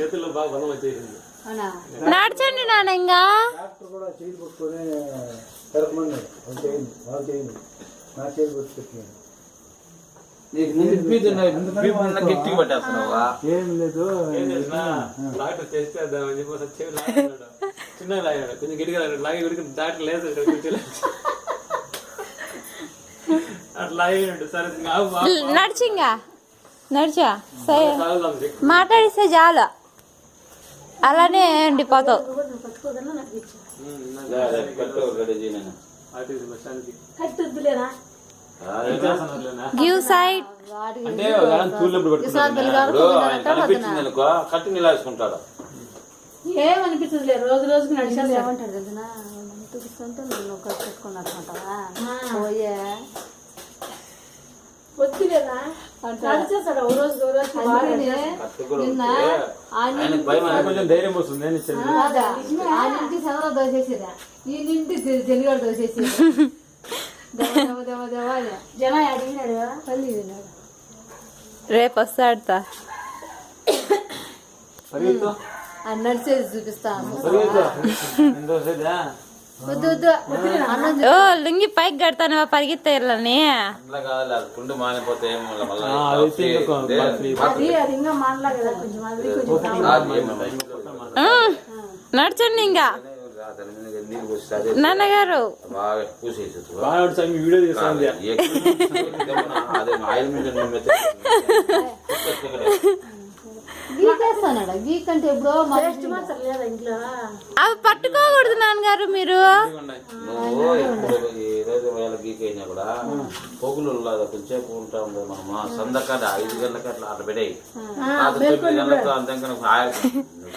చేతుల్లో బాగా బలం వచ్చేసింది. నడచండి నాన్న ఇంకా డాక్టర్ కూడా చేయి పట్టుకొని తిరగమన్నాడు. వాళ్ళు చేయండి నా చేతి పట్టు పెట్టినాడు. ఏం లేదు డాక్టర్ చేస్తే చిన్నగా లాగాడు, కొంచెం గిడిగా లాగే గుడికి డాక్టర్ లేదు అట్లా లాగాడు. సరే నడిచింగా నడిచా సరే మాట్లాడిస్తే చాలు అలానే ఉండిపోతావు. గివ్ సైడ్ అంటే కట్టి నిలాసుకుంటాడు. ఏమనిపిస్తుంది రోజు రోజుకి నడిచాలి. ఏమంటాడు కదా చూపిస్తుంటే నువ్వు కట్టుకున్నట్టుకుంటావా పోయే వచ్చిలేదా నడిచేస్తాడు ఓ రోజు కొంచెం ధైర్యం వస్తుంది. ఆ ఇంటి చదవ దోసేసిరా ఈ ఇంటి జలిగాడు దోసేసి జన అడిగినాడు పల్లి తిన్నాడు. రేపు వస్తాడుతా నడిచేది చూపిస్తాను. ఓ లుంగి పైకి కడతాను పరిగెత్తాలని కుండు మానిపోతే అది ఇంకా మానలా కదా కొంచెం నడచండి ఇంకా నాన్నగారు వీడియో తీసుకోండి. గీకేస్తాడా గీకంటే ఎప్పుడో లేదా ఇంట్లో అవి పట్టుకోకూడదు నాన్నగారు మీరు. ఈ రోజు వేళ గీకైనా కూడా పొగులు కొంచెంసేపు ఉంటా ఉండదు. మనం సందకాడ 5 గంటలకి అట్లా అట్లా పెట్టాయి 9 గంటలకు అంతే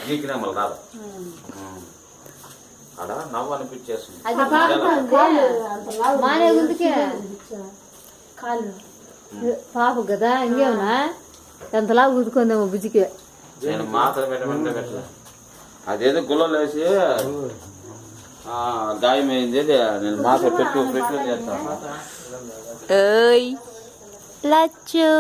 గీకినా మళ్ళీ రాదు. అక్కడ నవ్వు అనిపించేస్తుంది. మానే గుందుకే కాళ్ళు పాప కదా ఇంకేమన్నా ఎంతలా ఊదుకుందేమో బుజ్జికి. నేను మాత్రం పెట్టమంటే పెట్టలే. అదేదో గుళ్ళలో వేసి గాయమైంది నేను మాత్రం పెట్టు చేస్తాను. లచ్చు